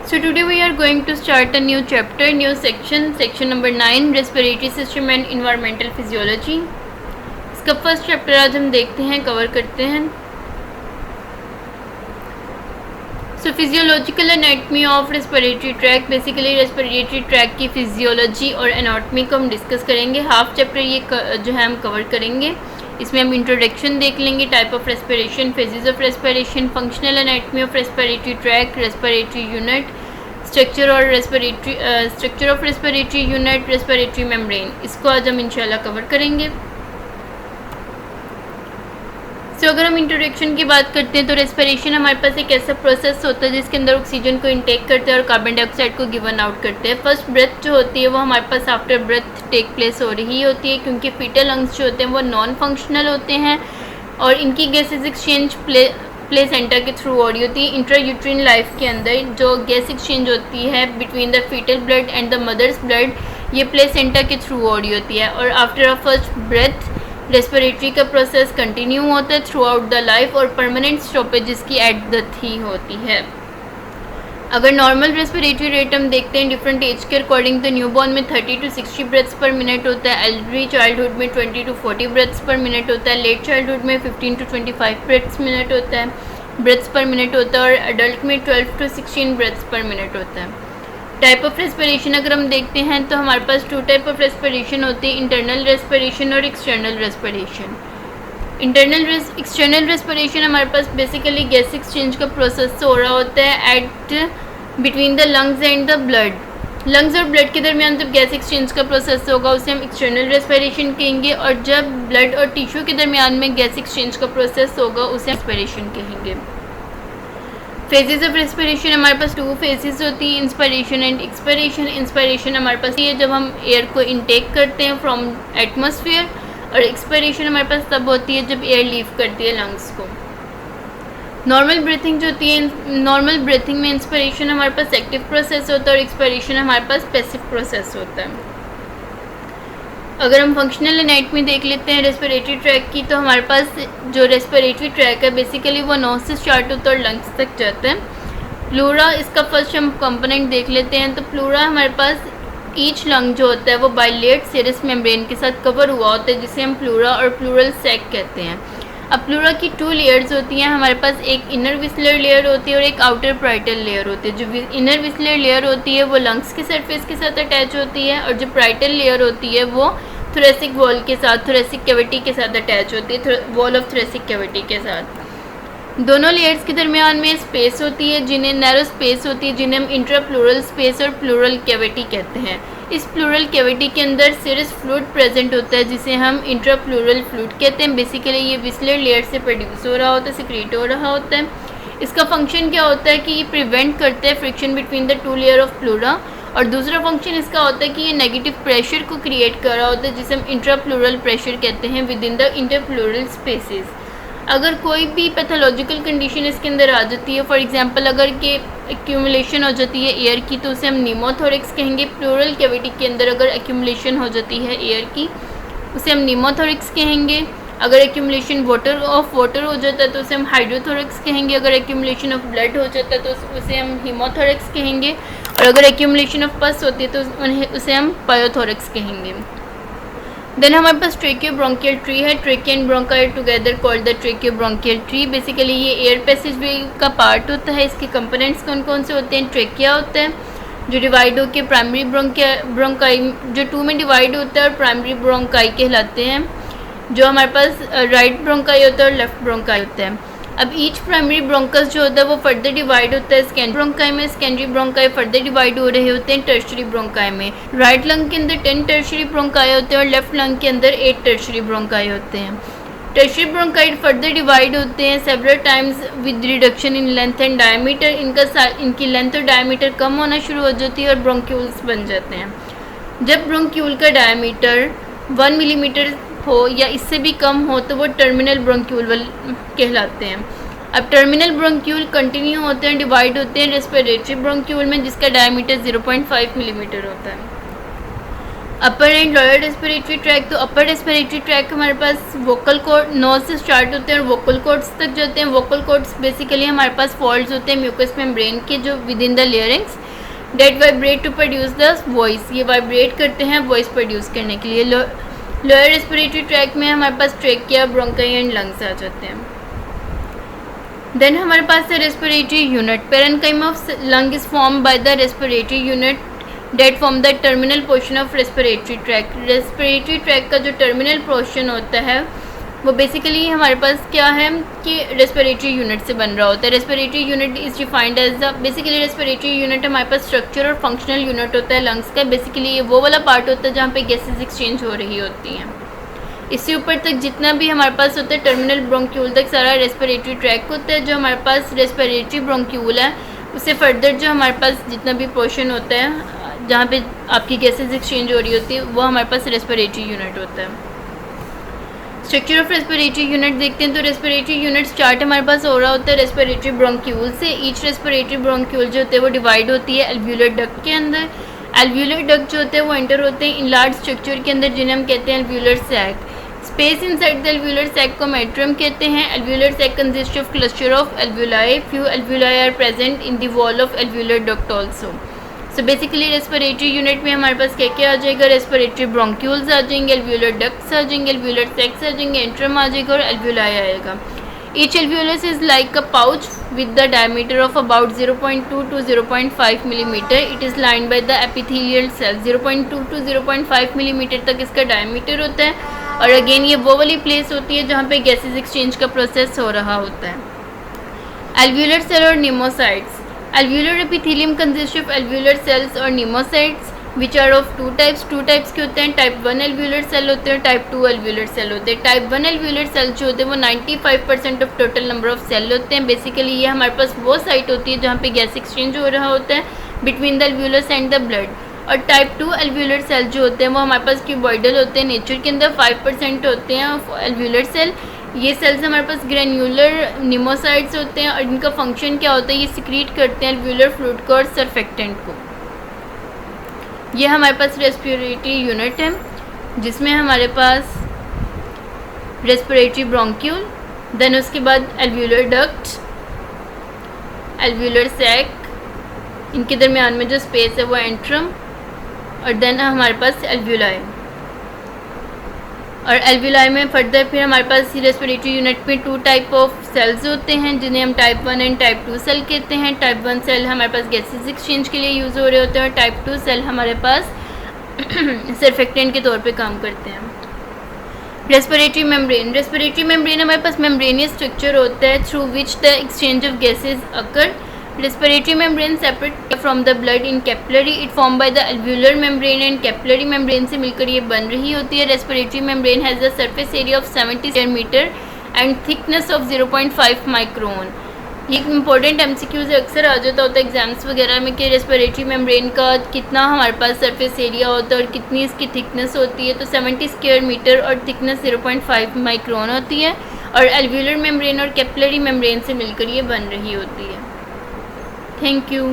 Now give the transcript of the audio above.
So today we are going to start a new chapter, new section number 9, respiratory system and environmental physiology. इसका first chapter आज हम देखते हैं, cover करते हैं. So physiological anatomy of respiratory tract, basically respiratory tract की physiology और anatomy को हम डिस्कस करेंगे. हाफ चैप्टर ये जो है हम कवर करेंगे. इसमें हम इंट्रोडक्शन देख लेंगे, type of respiration, phases of respiration, functional anatomy of respiratory tract, respiratory unit, structure of respiratory unit, respiratory membrane. इसको आज हम इंशाल्लाह कवर करेंगे. सो अगर हम इंट्रोडक्शन की बात करते हैं तो रेस्पिरेशन हमारे पास एक ऐसा प्रोसेस होता है जिसके अंदर ऑक्सीजन को इनटेक करते हैं और कार्बन डाइऑक्साइड को गिवन आउट करते हैं. फर्स्ट ब्रेथ जो होती है वो हमारे पास आफ्टर ब्रेथ टेक प्लेस हो रही होती है, क्योंकि फीटल लंग्स जो होते हैं वो नॉन फंक्शनल होते हैं और इनकी गैसेज एक्सचेंज प्लेसेंटा के थ्रू हो रही होती है. इंट्रायूट्रिन लाइफ के अंदर जो गैस एक्सचेंज होती है between the foetal blood and the mother's blood, ये प्लेसेंटा के थ्रू हो रही होती है. और after a first breath respiratory का प्रोसेस कंटिन्यू होता है थ्रू आउट द लाइफ और परमानेंट स्टॉपेज इसकी एट डेथ ही होती है. अगर नॉर्मल रेस्पिरेटरी रेट हम देखते हैं डिफरेंट एज के अकॉर्डिंग, तो न्यूबॉर्न में 30 to 60 ब्रेथ्स पर मिनट होता है, एल्डरी चाइल्डहुड में 20 to 40 ब्रेथ्स पर मिनट होता है, लेट चाइल्डहुड में 15 to 25 ब्रेथ्स पर मिनट होता है और एडल्ट में 12 to 16 ब्रेथ्स पर मिनट होता है. टाइप ऑफ रेस्पिरेशन अगर हम देखते हैं तो हमारे पास टू टाइप ऑफ रेस्पिरेशन होती है, इंटरनल रेस्पिरेशन और एक्सटर्नल रेस्पिरेशन. एक्सटर्नल रेस्पिरेशन हमारे पास बेसिकली गैस एक्सचेंज का प्रोसेस हो रहा होता है at between the lungs and the blood. Lungs और ब्लड के दरमियान जब गैस एक्सचेंज का प्रोसेस होगा उसे हम एक्सटर्नल रेस्पिरेशन कहेंगे, और जब ब्लड और टिश्यू के दरमियान में गैस एक्सचेंज का प्रोसेस होगा उसे रेस्पिरेशन कहेंगे. फेजेस ऑफ रेस्पिरेशन हमारे पास 2 फेजेस होती हैं, इंस्पिरेशन एंड एक्सपिरेशन. इंस्पिरेशन हमारे पास ये जब हम एयर को इनटेक करते हैं फ्रॉम एटमॉस्फेयर, और एक्सपिरेशन हमारे पास तब होती है जब एयर लीव करती है लंग्स को. नॉर्मल ब्रीथिंग जो होती है, नॉर्मल ब्रीथिंग में इंस्पिरेशन हमारे पास एक्टिव प्रोसेस होता है और एक्सपिरेशन हमारे पास पैसिव प्रोसेस होता है. अगर हम फंक्शनल एनाटमी देख लेते हैं रेस्पिरेटरी ट्रैक की, तो हमारे पास जो रेस्पिरेटरी ट्रैक है बेसिकली वो नोज से स्टार्ट होता है और लंग्स तक जाता है. प्लूरा इसका फर्स्ट हम कंपोनेंट देख लेते हैं. तो प्लूरा हमारे पास ईच लंग जो होता है वो बाइलेट सीरस मेम्ब्रेन के साथ कवर हुआ होता है, जिसे हम प्लूरा और प्लूरल सैक कहते हैं. अब प्लूरा की 2 लेयर्स होती हैं हमारे पास, एक इनर विस्लर लेयर होती है और एक आउटर प्राइटल लेयर होती है. जो इनर विस्लर लेयर होती है वो लंग्स के सरफेस के साथ अटैच होती है, और जो प्राइटल लेयर होती है वो थोरेसिक वॉल के साथ, थोरेसिक कैविटी के साथ अटैच होती है, वॉल ऑफ थोरेसिक कैविटी के साथ. दोनों लेयर्स के दरमियान में स्पेस होती है जिन्हें नैरो स्पेस होती है, जिन्हें हम इंट्राप्लूरल स्पेस और प्लूरल कैविटी कहते हैं. इस प्लूरल कैविटी के अंदर सीरस फ्लूइड प्रेजेंट होता है जिसे हम इंट्राप्लूरल फ्लूइड कहते हैं. बेसिकली ये विस्लर लेयर से प्रोड्यूस हो रहा होता है, सिक्रीट हो रहा होता है. इसका फंक्शन क्या होता है कि ये प्रिवेंट करता है friction between the 2 layer of pleura, और दूसरा फंक्शन इसका होता है कि ये नेगेटिव प्रेशर को क्रिएट कर रहा होता है जिसे हम इंट्राप्लूरल प्रेशर कहते हैं विद इन द इंटरप्लूरल स्पेसेस. अगर कोई भी पैथोलॉजिकल कंडीशन इसके अंदर आ जाती है, फॉर एग्जांपल अगर के एक्यूमुलेशन हो जाती है एयर की, तो उसे हम नीमोथोरिक्स कहेंगे. प्लूरल कैविटी के अंदर अगर एक्यूमुलेशन हो जाती है एयर की, उसे हम नीमोथोरिक्स कहेंगे. अगर एक्यूमुलेशन वाटर हो जाता है तो उसे हम हाइड्रोथोरिक्स कहेंगे. अगर एक्यूमुलेशन ऑफ ब्लड हो जाता है तो उसे हम हीमोथोरिक्स कहेंगे, और अगर एक्यूमुलेशन ऑफ पस होती है तो उसे हम पायोथोरिक्स कहेंगे. देन हमारे पास ट्रेकियोब्रोंकियल ट्री है. Trachea and bronchi together called the tracheobronchial tree. Basically ये एयर पैसेजवे का पार्ट होता है. इसके कंपोनेंट्स कौन कौन से होते हैं? ट्रेकिया होता है जो डिवाइड होकर प्राइमरी ब्रोंकाई, जो 2 में डिवाइड होता है और प्राइमरी ब्रोंकाई कहलाते हैं. जो हमारे पास राइट ब्रोंकाई होता है और लेफ्ट ब्रोंकाई होता है. अब ईच प्राइमरी ब्रोंकस जो होता है वो फर्दर डिवाइड होता है सेकेंडरी ब्रोंकाई में. सेकेंडरी ब्रोंकाई फर्दर डिवाइड हो रहे होते हैं टर्शरी ब्रोंकाई में. राइट लंग के अंदर 10 टर्शरी ब्रोंकाई होते हैं और लेफ्ट लंग के अंदर 8 टर्शरी ब्रोंकाई होते हैं. टर्शरी ब्रोंकाई फर्दर डिवाइड होते हैं several times with reduction in length and diameter. इनकी लेंथ और डायमीटर कम होना शुरू हो जाती है और ब्रोंक्यूल्स बन जाते हैं. जब ब्रोंक्यूल का डायमीटर 1 मिलीमीटर हो या इससे भी कम हो तो वो टर्मिनल ब्रोंक्यूल कहलाते हैं. अब टर्मिनल ब्रोंक्यूल कंटिन्यू होते हैं, डिवाइड होते हैं रेस्पिरेटरी ब्रोंक्यूल में जिसका डायमीटर 0.5 मिलीमीटर होता है. अपर एंड लोअर रेस्पिरेटरी ट्रैक, तो अपर रेस्पिरेटरी ट्रैक हमारे पास वोकल कॉर्ड नोज से स्टार्ट होते हैं और वोकल कॉर्ड्स तक जाते हैं। वोकल कॉर्ड्स बेसिकली हमारे पास फॉल्ड्स होते हैं म्यूकस मेम्ब्रेन के जो within the layerings that vibrate to produce the voice, ये वाइब्रेट करते हैं वॉइस प्रोड्यूस करने के लिए। लोअर रेस्पिरेटरी ट्रैक में हमारे पास ट्रेकिया, ब्रोंकाई एंड लंग्स आ जाते हैं। देन हमारे पास है respiratory unit. Parenchyma of lung is form by the respiratory unit that form the terminal portion of respiratory tract. Respiratory tract का जो टर्मिनल पोर्शन होता है वो बेसिकली हमारे पास क्या है कि रेस्पिरेटरी यूनिट से बन रहा होता है। Respiratory unit is defined as the basically respiratory unit हमारे पास स्ट्रक्चर और फंक्शनल यूनिट होता है लंग्स का। बेसिकली ये वो वाला पार्ट होता है जहाँ पे गैसेज एक्सचेंज हो रही होती हैं। इससे ऊपर तक जितना भी हमारे पास होता है टर्मिनल ब्रोंक्यूल तक सारा रेस्पिरेटरी ट्रैक होता है। जो हमारे पास रेस्पिरेटरी ब्रोंक्यूल है उससे फर्दर जो हमारे पास जितना भी पोर्शन होता है जहाँ पे आपकी गैसेज एक्सचेंज हो रही होती है वो हमारे पास रेस्पिरेटरी यूनिट होता है। स्ट्रक्चर ऑफ रेस्पिरेटरी यूनिट देखते हैं तो रेस्पिरेटरी यूनिट स्टार्ट हमारे पास हो रहा होता है रेस्पिरेटरी ब्रोंक्यूल से। ईच रेस्पिरेटरी ब्रोंक्यूल जो होते हैं वो डिवाइड होती है एल्व्यूलर डक्ट के अंदर। एल्व्यूलर डक्ट जो होते हैं वो एंटर होते हैं इन लार्ज स्ट्रक्चर के अंदर जिन्हें हम कहते हैं alveolar sac. Space inside the alveolar sac को मेट्रम कहते हैं। Alveolar sac consist of cluster of alveoli, few alveoli are present in the wall of alveolar duct also. So basically respiratory unit में हमारे पास क्या क्या आ जाएगा, रेस्पिरेटरी ब्रोंक्यूल्स आ जाएंगे, एल्व्यूलर डक्ट्स आ जाएंगे, एल्व्यूलर सैक्स आ जाएंगे, एंट्रम आ जाएगा और एल्व्यूलाई आएगा। Each alveolus is like a pouch with the diameter of about 0.2 to 0.5 millimetre. It is lined by the epithelial cell. 0.2 to 0.5 millimetre तक इसका डायमीटर होता है और अगेन ये वो वाली प्लेस होती है जहाँ पे गैसेज एक्सचेंज का प्रोसेस हो रहा होता है। एल्व्यूलर सेल और pneumocytes. Alveolar epithelium consist of alveolar cells और pneumocytes which are of two types. Two types के होते हैं, टाइप 1 एल्व्यूलर सेल होते हैं, टाइप 2 एल्व्यूलर सेल होते हैं। टाइप 1 एल्व्यूलर सेल जो होते हैं वो 95% of total number of cell होते हैं। बेसिकली ये हमारे पास वो साइट होती है जहाँ पे गैस एक्सचेंज हो रहा होता है between the alveolus and the blood. और टाइप 2 एल्व्यूलर सेल जो होते हैं वो हमारे पास क्यूबॉइडल होते हैं। नेचर के अंदर 5% होते हैं एल्व्यूलर सेल। ये सेल्स हमारे पास ग्रेन्यूलर निमोसाइट्स होते हैं और इनका फंक्शन क्या होता है, ये सिक्रीट करते हैं एल्व्यूलर फ्लूइड को और सरफेक्टेंट को। ये हमारे पास रेस्पिरेटरी यूनिट है जिसमें हमारे पास रेस्पिरेटरी ब्रोंक्यूल, देन उसके बाद एल्व्यूलर डक्ट, एल्व्यूलर सैक, इनके दरमियान में जो स्पेस है वो एंट्रम और देन हमारे पास एल्व्यूलाई। और एल्व्यूलाई में फर्दर फिर हमारे पास रेस्पिरेटरी यूनिट में 2 टाइप ऑफ सेल्स होते हैं जिन्हें हम टाइप 1 एंड टाइप 2 सेल कहते हैं। टाइप 1 सेल हमारे पास गैसेज एक्सचेंज के लिए यूज़ हो रहे होते हैं और टाइप 2 सेल हमारे पास सरफेक्टेंट के तौर पे काम करते हैं। Respiratory membrane. रेस्पिरेटरी मेम्ब्रेन हमारे पास मेम्ब्रेनियस स्ट्रक्चर होता है through which the exchange of gases occur. Respiratory membrane separate from the blood in capillary. It formed by the alveolar membrane and capillary membrane से मिलकर ये बन रही होती है। Respiratory membrane has a surface area of 70 square meter and thickness of 0.5 micron. ये important MCQs अक्सर आ जाता होता है एग्जाम्स वगैरह में कि रेस्पिरेटरी मेम्ब्रेन का कितना हमारे पास सरफेस एरिया होता है और कितनी इसकी थिकनेस होती है। तो 70 स्क्वायर मीटर और थिकनेस 0.5 माइक्रोन होती है और एल्व्यूलर मेम्ब्रेन और कैपिलरी मेम्ब्रेन से मिलकर ये बन रही होती है। Thank you.